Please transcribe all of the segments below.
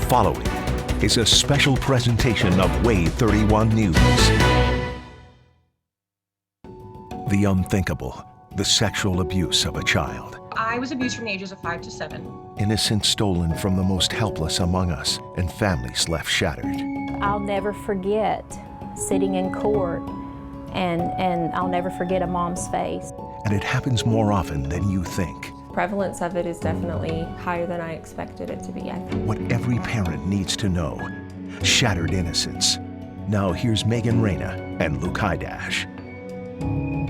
following is a special presentation of WAAY 31 News. The unthinkable, the sexual abuse of a child. I was abused from the ages of 5 to 7. Innocence stolen from the most helpless among us, and families left shattered. I'll never forget sitting in court, and I'll never forget a mom's face. And it happens more often than you think. Prevalence of it is definitely higher than I expected it to be, I think. What every parent needs to know. Shattered innocence. Now here's Megan Reyna and Luke Hydash.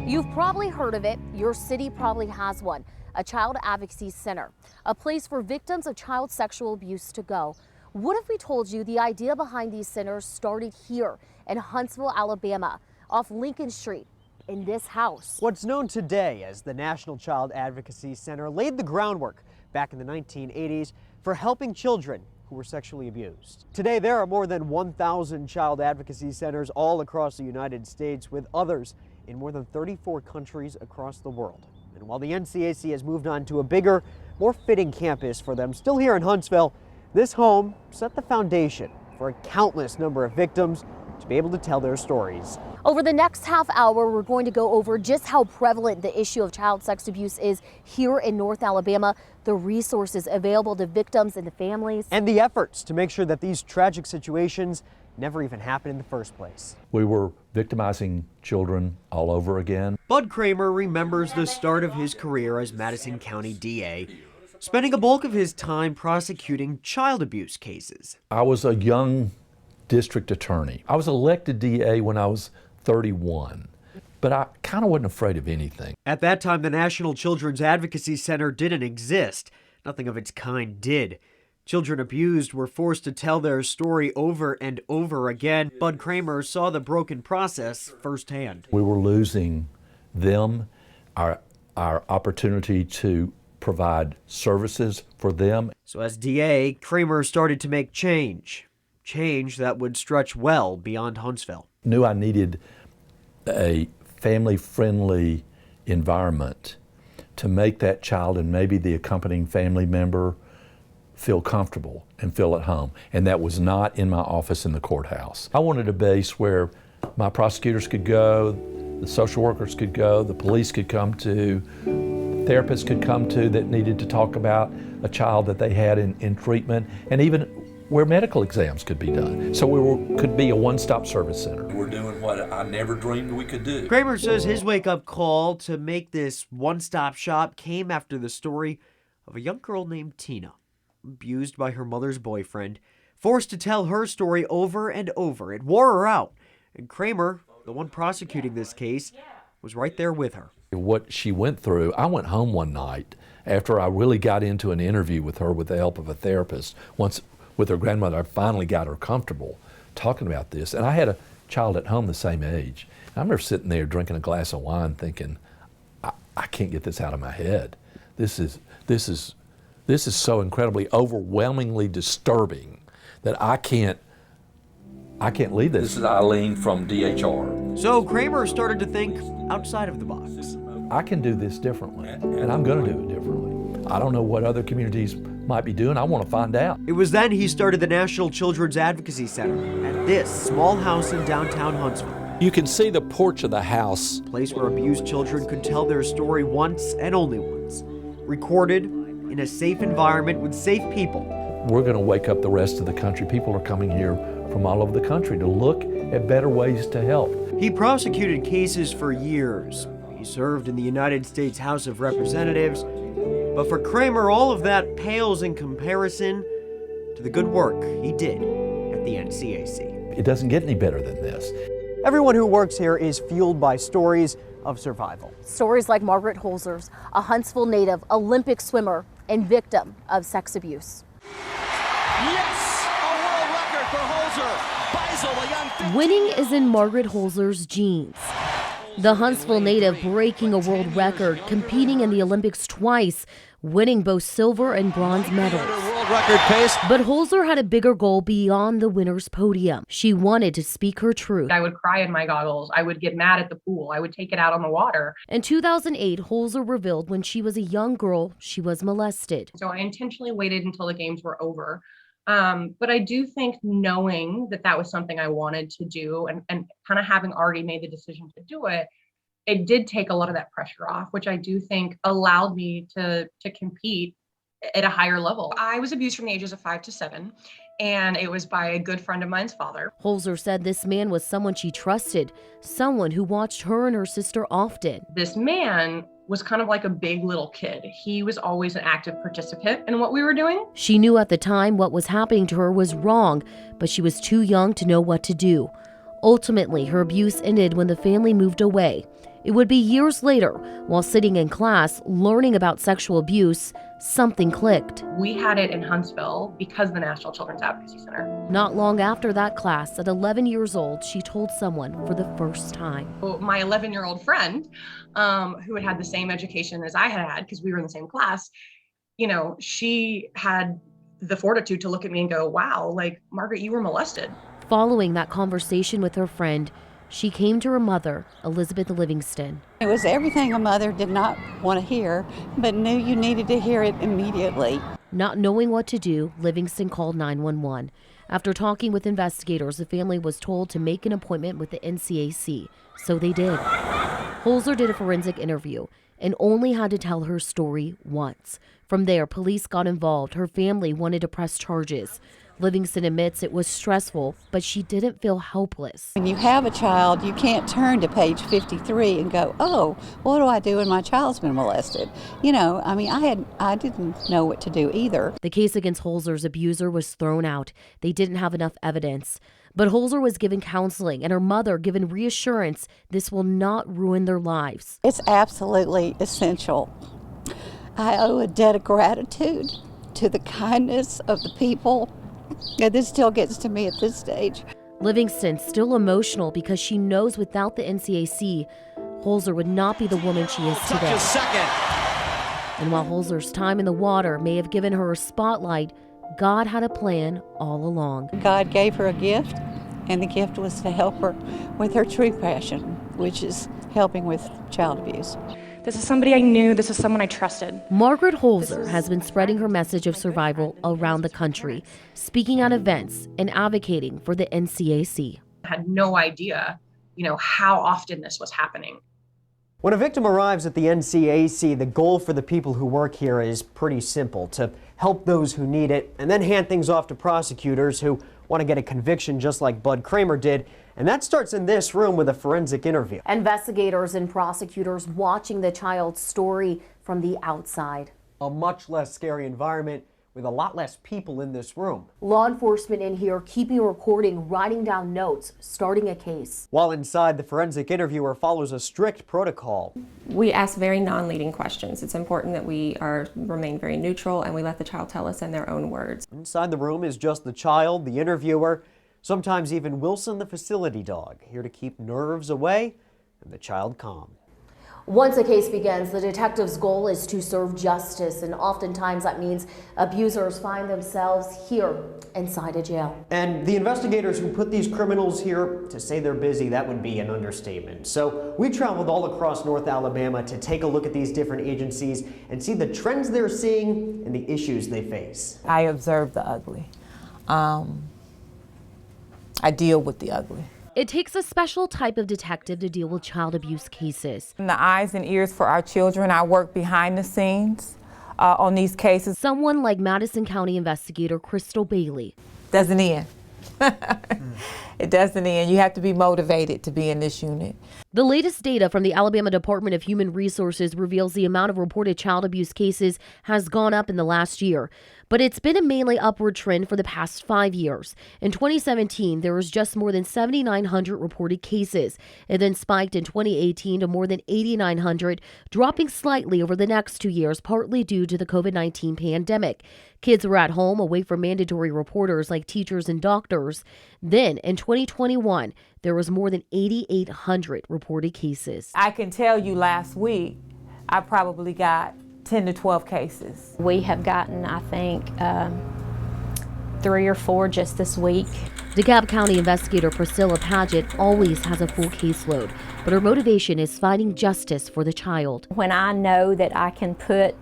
You've probably heard of it. Your city probably has one. A child advocacy center, a place for victims of child sexual abuse to go. What if we told you the idea behind these centers started here in Huntsville, Alabama, off Lincoln Street, in this house? What's known today as the National Child Advocacy Center laid the groundwork back in the 1980s for helping children who were sexually abused. Today, there are more than 1,000 child advocacy centers all across the United States, with others in more than 34 countries across the world. And while the NCAC has moved on to a bigger, more fitting campus for them, still here in Huntsville, this home set the foundation for a countless number of victims to be able to tell their stories. Over the next half hour, we're going to go over just how prevalent the issue of child sex abuse is here in North Alabama, the resources available to victims and the families, and the efforts to make sure that these tragic situations never even happen in the first place. We were victimizing children all over again. Bud Kramer remembers the start of his career as Madison County DA, spending a bulk of his time prosecuting child abuse cases. I was a young district attorney. I was elected DA when I was 31, but I kind of wasn't afraid of anything. At that time, the National Children's Advocacy Center didn't exist. Nothing of its kind did. Children abused were forced to tell their story over and over again. Bud Kramer saw the broken process firsthand. We were losing them, our opportunity to provide services for them. So as DA, Kramer started to make change that would stretch well beyond Huntsville. Knew I needed a family-friendly environment to make that child and maybe the accompanying family member feel comfortable and feel at home. And that was not in my office in the courthouse. I wanted a base where my prosecutors could go, the social workers could go, the police could come to, therapists could come to that needed to talk about a child that they had in treatment, and even where medical exams could be done. So could be a one-stop service center. We're doing what I never dreamed we could do. Kramer says his wake-up call to make this one-stop shop came after the story of a young girl named Tina, abused by her mother's boyfriend, forced to tell her story over and over. It wore her out, and Kramer, the one prosecuting this case, was right there with her. What she went through, I went home one night after I really got into an interview with her with the help of a therapist. Once with her grandmother, I finally got her comfortable talking about this. And I had a child at home the same age. I remember sitting there drinking a glass of wine thinking, I can't get this out of my head. This is so incredibly, overwhelmingly disturbing that I can't leave this. This is Eileen from DHR. So Kramer started to think outside of the box. I can do this differently, and I'm going to do it differently. I don't know what other communities might be doing. I want to find out. It was then he started the National Children's Advocacy Center at this small house in downtown Huntsville. You can see the porch of the house. A place where abused children could tell their story once and only once. Recorded in a safe environment with safe people. We're going to wake up the rest of the country. People are coming here from all over the country to look at better ways to help. He prosecuted cases for years. He served in the United States House of Representatives. But for Kramer, all of that pales in comparison to the good work he did at the NCAC. It doesn't get any better than this. Everyone who works here is fueled by stories of survival. Stories like Margaret Holzer's, a Huntsville native, Olympic swimmer, and victim of sex abuse. Yes, a world record for Holzer. Beisel, a young 15. Winning is in Margaret Holzer's genes. The Huntsville native breaking a world record, competing in the Olympics twice, winning both silver and bronze medals. World record pace. But Holzer had a bigger goal beyond the winner's podium. She wanted to speak her truth. I would cry in my goggles. I would get mad at the pool. I would take it out on the water. In 2008, Holzer revealed when she was a young girl, she was molested. So I intentionally waited until the games were over But I do think knowing that that was something I wanted to do and kind of having already made the decision to do it, it did take a lot of that pressure off, which I do think allowed me to compete at a higher level. I was abused from the ages of 5 to 7, and it was by a good friend of mine's father. Holzer said this man was someone she trusted, someone who watched her and her sister often. This man was kind of like a big little kid. He was always an active participant in what we were doing. She knew at the time what was happening to her was wrong, but she was too young to know what to do. Ultimately, her abuse ended when the family moved away. It would be years later, while sitting in class learning about sexual abuse, something clicked. We had it in Huntsville because of the National Children's Advocacy Center. Not long after that class, at 11 years old, she told someone for the first time. My 11-year-old friend, who had had the same education as I had because we were in the same class, you know, she had the fortitude to look at me and go, wow, like, Margaret, you were molested. Following that conversation with her friend, she came to her mother, Elizabeth Livingston. It was everything a mother did not want to hear, but knew you needed to hear it immediately. Not knowing what to do, Livingston called 911. After talking with investigators, the family was told to make an appointment with the NCAC, so they did. Holzer did a forensic interview and only had to tell her story once. From there, police got involved. Her family wanted to press charges. Livingston admits it was stressful, but she didn't feel helpless. When you have a child, you can't turn to page 53 and go, oh, what do I do when my child's been molested? You know, I mean, I didn't know what to do either. The case against Holzer's abuser was thrown out. They didn't have enough evidence. But Holzer was given counseling and her mother given reassurance this will not ruin their lives. It's absolutely essential. I owe a debt of gratitude to the kindness of the people. Yeah, this still gets to me at this stage. Livingston's still emotional because she knows without the NCAC, Holzer would not be the woman she is today. And while Holzer's time in the water may have given her a spotlight, God had a plan all along. God gave her a gift, and the gift was to help her with her true passion, which is helping with child abuse. This is somebody I knew. This is someone I trusted. Margaret Holzer has been spreading her message of survival around the country, speaking at events and advocating for the NCAC. I had no idea, you know, how often this was happening. When a victim arrives at the NCAC, the goal for the people who work here is pretty simple: to help those who need it and then hand things off to prosecutors who want to get a conviction just like Bud Kramer did. And that starts in this room with a forensic interview. Investigators and prosecutors watching the child's story from the outside. A much less scary environment with a lot less people in this room. Law enforcement in here keeping a recording, writing down notes, starting a case. While inside, the forensic interviewer follows a strict protocol. We ask very non-leading questions. It's important that we remain very neutral and we let the child tell us in their own words. Inside the room is just the child, the interviewer, sometimes even Wilson, the facility dog, here to keep nerves away and the child calm. Once a case begins, the detective's goal is to serve justice, and oftentimes that means abusers find themselves here inside a jail. And the investigators who put these criminals here, to say they're busy, that would be an understatement. So we traveled all across North Alabama to take a look at these different agencies and see the trends they're seeing and the issues they face. I observe the ugly. I deal with the ugly. It takes a special type of detective to deal with child abuse cases. And the eyes and ears for our children. I work behind the scenes on these cases. Someone like Madison County investigator Crystal Bailey. Doesn't end. It doesn't end. You have to be motivated to be in this unit. The latest data from the Alabama Department of Human Resources reveals the amount of reported child abuse cases has gone up in the last year, but it's been a mainly upward trend for the past 5 years. In 2017, there was just more than 7,900 reported cases. It then spiked in 2018 to more than 8,900, dropping slightly over the next 2 years, partly due to the COVID-19 pandemic. Kids were at home away from mandatory reporters like teachers and doctors. Then in 2021, there was more than 8,800 reported cases. I can tell you last week, I probably got 10 to 12 cases. We have gotten, I think, 3 or 4 just this week. DeKalb County investigator Priscilla Paget always has a full caseload, but her motivation is finding justice for the child. When I know that I can put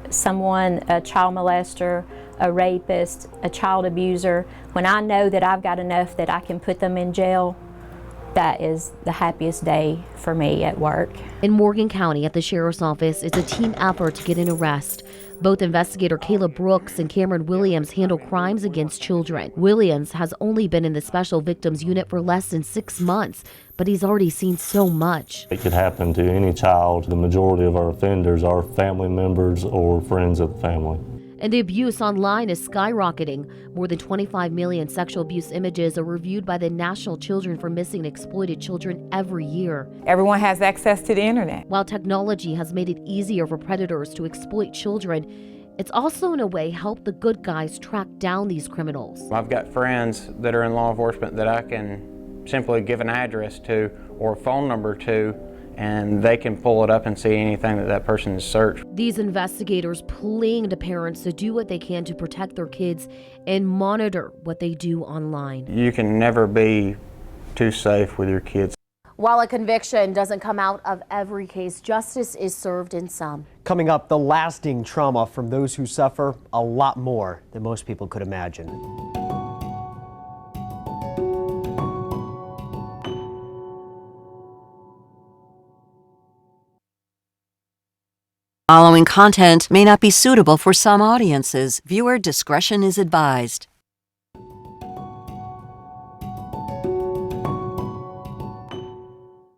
someone, a child molester, a rapist, a child abuser, when I know that I've got enough that I can put them in jail, that is the happiest day for me at work. In Morgan County at the Sheriff's Office, it's a team effort to get an arrest. Both investigator Kayla Brooks and Cameron Williams handle crimes against children. Williams has only been in the Special Victims Unit for less than 6 months, but he's already seen so much. It could happen to any child. The majority of our offenders are family members or friends of the family. And the abuse online is skyrocketing. More than 25 million sexual abuse images are reviewed by the National Children for Missing and Exploited Children every year. Everyone has access to the internet. While technology has made it easier for predators to exploit children, it's also in a way helped the good guys track down these criminals. I've got friends that are in law enforcement that I can simply give an address to or a phone number to, and they can pull it up and see anything that person has searched. These investigators pleading to parents to do what they can to protect their kids and monitor what they do online. You can never be too safe with your kids. While a conviction doesn't come out of every case, justice is served in some. Coming up, the lasting trauma from those who suffer a lot more than most people could imagine. Following content may not be suitable for some audiences. Viewer discretion is advised.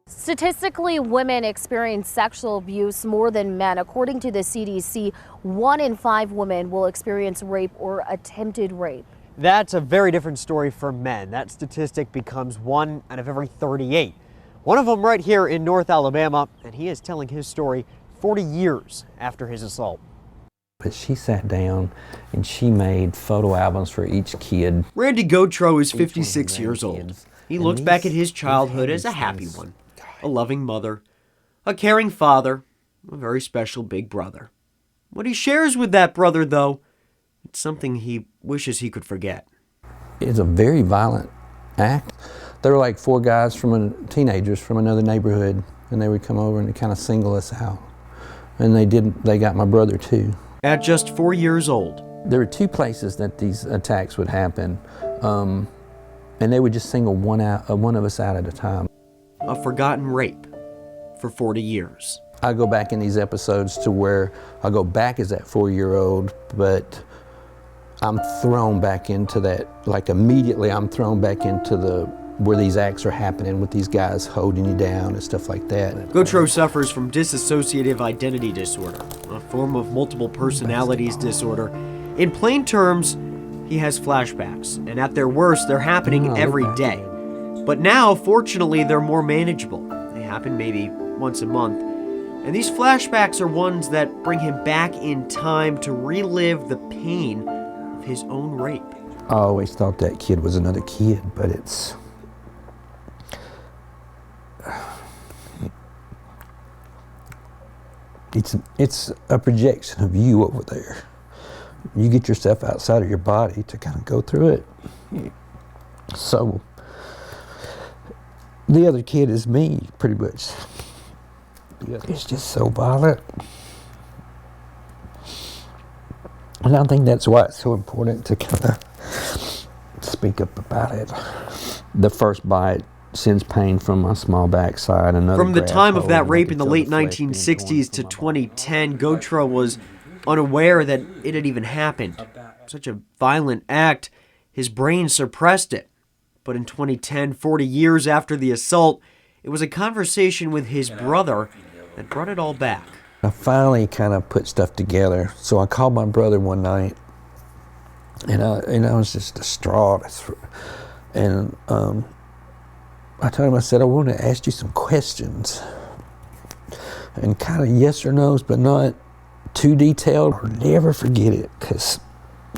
Statistically, women experience sexual abuse more than men. According to the CDC, 1 in 5 women will experience rape or attempted rape. That's a very different story for men. That statistic becomes 1 out of every 38. One of them right here in North Alabama, and he is telling his story 40 years after his assault. But she sat down and she made photo albums for each kid. Randy Gautreaux is 56 years old. He looks back at his childhood as a happy one. A loving mother, a caring father, a very special big brother. What he shares with that brother, though, it's something he wishes he could forget. It's a very violent act. There were like 4 guys teenagers from another neighborhood, and they would come over and kind of single us out. And they got my brother too. At just 4 years old. There were 2 places that these attacks would happen, and they would just single one of us out at a time. A forgotten rape for 40 years. I go back in these episodes to where I go back as that 4-year-old, but I'm thrown back into that, like immediately I'm thrown back into where these acts are happening with these guys holding you down and stuff like that. Gautreaux suffers from dissociative identity disorder, a form of multiple personalities disorder. In plain terms, he has flashbacks, and at their worst, they're happening every day. But now, fortunately, they're more manageable. They happen maybe once a month. And these flashbacks are ones that bring him back in time to relive the pain of his own rape. I always thought that kid was another kid, but it's a projection of you over there. You get yourself outside of your body to kind of go through it. So the other kid is me, pretty much. It's just so violent. And I think that's why it's so important to kind of speak up about it. The first bite sends pain from my small backside. From the time of that rape in the late 1960s to 2010, Gautreaux was unaware that it had even happened. Such a violent act, his brain suppressed it. But in 2010, 40 years after the assault, it was a conversation with his brother that brought it all back. I finally kind of put stuff together. So I called my brother one night, and I was just distraught. And I told him, I said, I want to ask you some questions. And kind of yes or no's, but not too detailed. I'll never forget it, because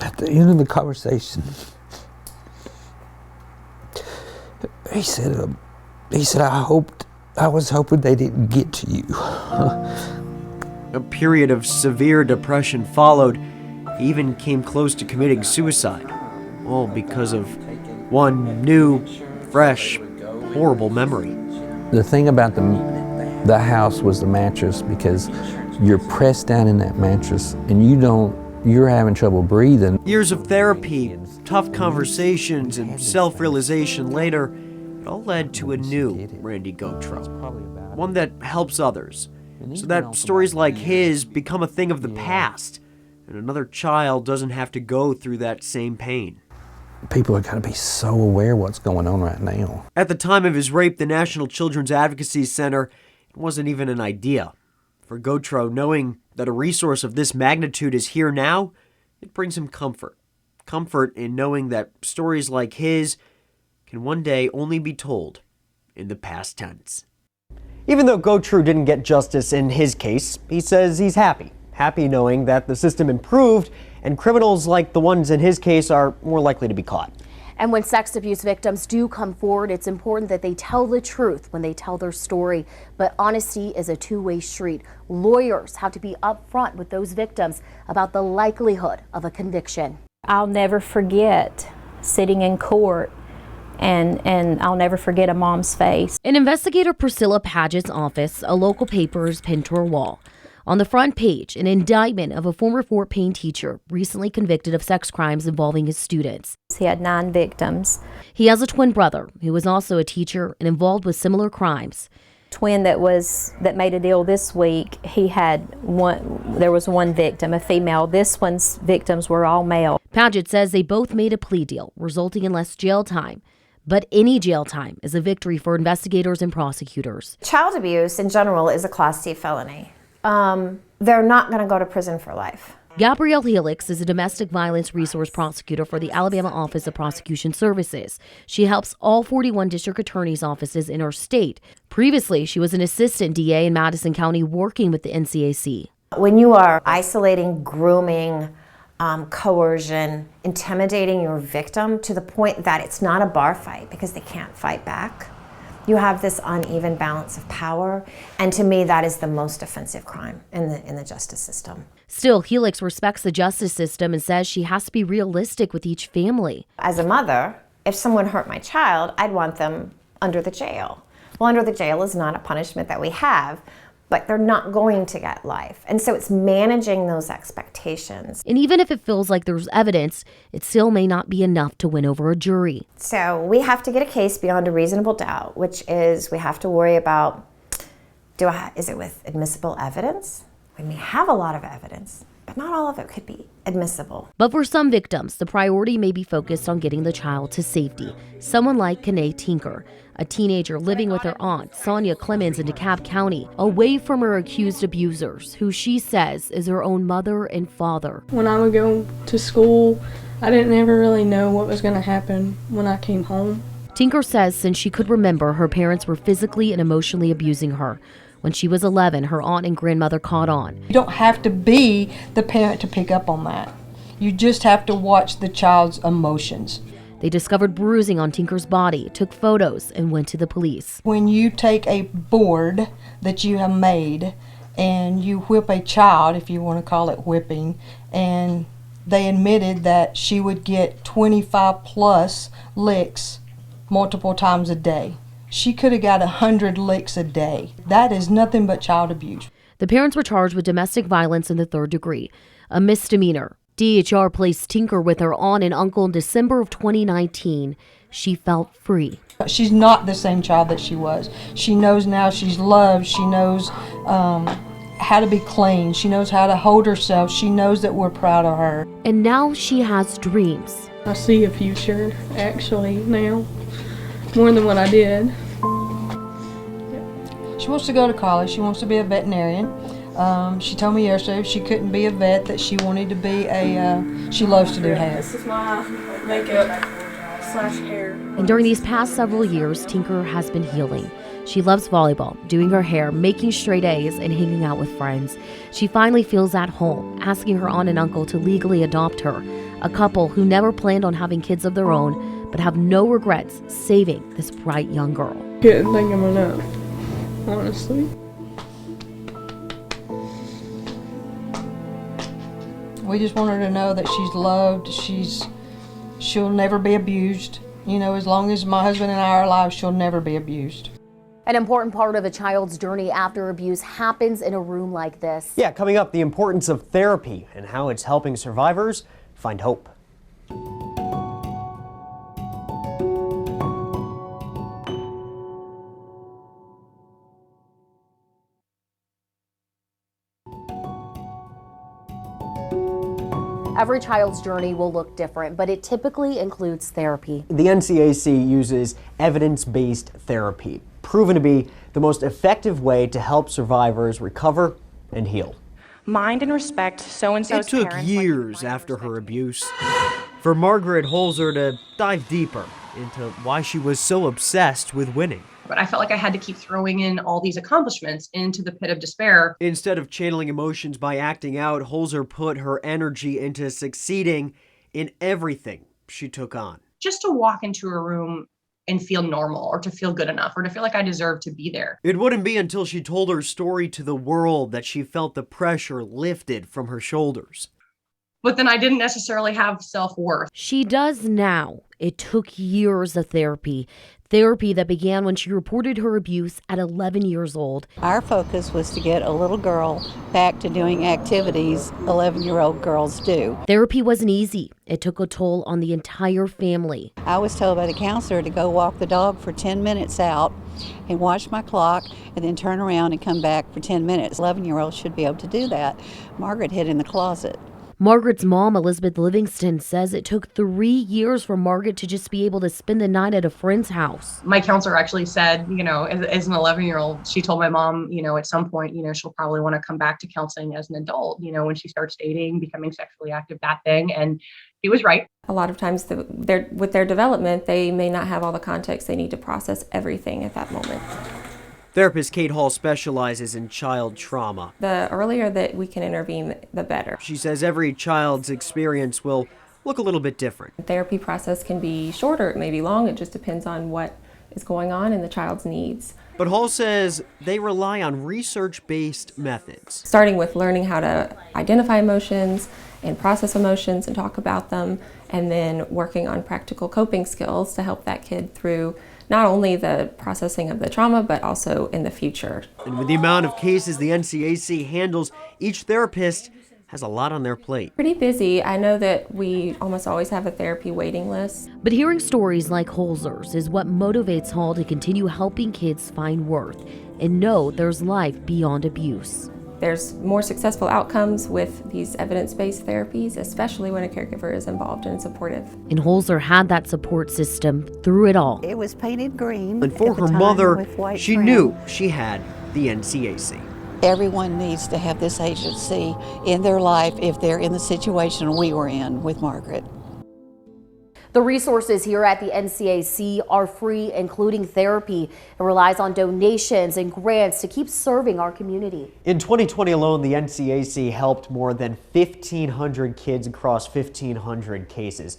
at the end of the conversation, he said, I was hoping they didn't get to you. A period of severe depression followed. He even came close to committing suicide, all because of one new, fresh, horrible memory. The thing about the house was the mattress, because you're pressed down in that mattress and you're having trouble breathing. Years of therapy, tough conversations, and self-realization later, it all led to a new Randy Gautreaux, one that helps others, so that stories like his become a thing of the past, and another child doesn't have to go through that same pain. People are going to be so aware of what's going on right now. At the time of his rape, the National Children's Advocacy Center wasn't even an idea. For Gautreaux, knowing that a resource of this magnitude is here now, it brings him comfort. Comfort in knowing that stories like his can one day only be told in the past tense. Even though Gautreaux didn't get justice in his case, he says he's happy. Happy knowing that the system improved and criminals like the ones in his case are more likely to be caught. And when sex abuse victims do come forward, it's important that they tell the truth when they tell their story. But honesty is a two-way street. Lawyers have to be upfront with those victims about the likelihood of a conviction. I'll never forget sitting in court and I'll never forget a mom's face. In investigator Priscilla Paget's office, a local paper is pinned to her wall. On the front page, an indictment of a former Fort Payne teacher recently convicted of sex crimes involving his students. He had 9 victims. He has a twin brother who was also a teacher and involved with similar crimes. Twin that made a deal this week, there was one victim, a female. This one's victims were all male. Paget says they both made a plea deal, resulting in less jail time. But any jail time is a victory for investigators and prosecutors. Child abuse in general is a Class C felony. They're not going to go to prison for life. Gabrielle Helix is a domestic violence resource prosecutor for the Alabama Office of Prosecution Services. She helps all 41 district attorneys' offices in her state. Previously, she was an assistant DA in Madison County working with the NCAC. When you are isolating, grooming, coercion, intimidating your victim to the point that it's not a bar fight because they can't fight back, you have this uneven balance of power, and to me that is the most offensive crime in the justice system. Still, Helix respects the justice system and says she has to be realistic with each family. As a mother, if someone hurt my child, I'd want them under the jail. Well, under the jail is not a punishment that we have, but they're not going to get life. And so it's managing those expectations. And even if it feels like there's evidence, it still may not be enough to win over a jury. So we have to get a case beyond a reasonable doubt, which is we have to worry about, is it with admissible evidence? We may have a lot of evidence, but not all of it could be admissible. But for some victims, the priority may be focused on getting the child to safety. Someone like Kanae Tinker, a teenager living with her aunt, Sonia Clemens, in DeKalb County, away from her accused abusers, who she says is her own mother and father. When I would go to school, I didn't ever really know what was going to happen when I came home. Tinker says since she could remember, her parents were physically and emotionally abusing her. When she was 11, her aunt and grandmother caught on. You don't have to be the parent to pick up on that. You just have to watch the child's emotions. They discovered bruising on Tinker's body, took photos, and went to the police. When you take a board that you have made and you whip a child, if you want to call it whipping, and they admitted that she would get 25 plus licks multiple times a day. She could have got 100 licks a day. That is nothing but child abuse. The parents were charged with domestic violence in the 3rd degree, a misdemeanor. DHR placed Tinker with her aunt and uncle in December of 2019. She felt free. She's not the same child that she was. She knows now she's loved. She knows how to be clean. She knows how to hold herself. She knows that we're proud of her. And now she has dreams. I see a future, actually, now, more than what I did. She wants to go to college. She wants to be a veterinarian. She told me yesterday if she couldn't be a vet that she wanted to be she loves to do hair. This is my makeup / hair. And during these past several years, Tinker has been healing. She loves volleyball, doing her hair, making straight A's, and hanging out with friends. She finally feels at home, asking her aunt and uncle to legally adopt her, a couple who never planned on having kids of their own, but have no regrets saving this bright young girl. Couldn't thank him enough, honestly. We just want her to know that she's loved, she'll never be abused. You know, as long as my husband and I are alive, she'll never be abused. An important part of a child's journey after abuse happens in a room like this. Yeah, coming up, the importance of therapy and how it's helping survivors find hope. Every child's journey will look different, but it typically includes therapy. The NCAC uses evidence-based therapy, proven to be the most effective way to help survivors recover and heal. Mind and respect so-and-so's It took parents. years after her abuse for Margaret Holzer to dive deeper into why she was so obsessed with winning. But I felt like I had to keep throwing in all these accomplishments into the pit of despair. Instead of channeling emotions by acting out, Holzer put her energy into succeeding in everything she took on. Just to walk into a room and feel normal, or to feel good enough, or to feel like I deserve to be there. It wouldn't be until she told her story to the world that she felt the pressure lifted from her shoulders. But then I didn't necessarily have self-worth. She does now. It took years of therapy. Therapy that began when she reported her abuse at 11 years old. Our focus was to get a little girl back to doing activities 11-year-old girls do. Therapy wasn't easy. It took a toll on the entire family. I was told by the counselor to go walk the dog for 10 minutes out and watch my clock and then turn around and come back for 10 minutes. 11-year-olds should be able to do that. Margaret hid in the closet. Margaret's mom, Elizabeth Livingston, says it took 3 years for Margaret to just be able to spend the night at a friend's house. My counselor actually said, you know, as an 11-year-old, she told my mom, you know, at some point, you know, she'll probably want to come back to counseling as an adult, you know, when she starts dating, becoming sexually active, that thing. And he was right. A lot of times with their development, they may not have all the context they need to process everything at that moment. Therapist Kate Hall specializes in child trauma. The earlier that we can intervene, the better. She says every child's experience will look a little bit different. The therapy process can be shorter, it may be long, it just depends on what is going on and the child's needs. But Hall says they rely on research-based methods. Starting with learning how to identify emotions and process emotions and talk about them, and then working on practical coping skills to help that kid through not only the processing of the trauma, but also in the future. And with the amount of cases the NCAC handles, each therapist has a lot on their plate. Pretty busy. I know that we almost always have a therapy waiting list. But hearing stories like Holzer's is what motivates Hall to continue helping kids find worth and know there's life beyond abuse. There's more successful outcomes with these evidence-based therapies, especially when a caregiver is involved and supportive. And Holzer had that support system through it all. It was painted green. And for her mother, she knew she had the NCAC. Everyone needs to have this agency in their life if they're in the situation we were in with Margaret. The resources here at the NCAC are free, including therapy. It relies on donations and grants to keep serving our community. In 2020 alone, the NCAC helped more than 1,500 kids across 1,500 cases.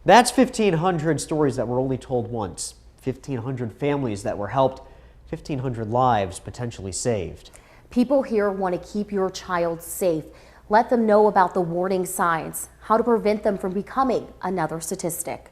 That's 1,500 stories that were only told once, 1,500 families that were helped, 1,500 lives potentially saved. People here want to keep your child safe. Let them know about the warning signs, how to prevent them from becoming another statistic.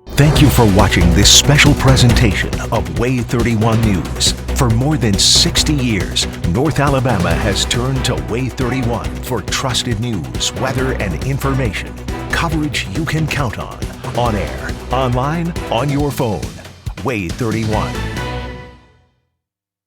Thank you for watching this special presentation of WAAY 31 News. For more than 60 years, North Alabama has turned to WAAY 31 for trusted news, weather, and information. Coverage you can count on air, online, on your phone. WAAY 31.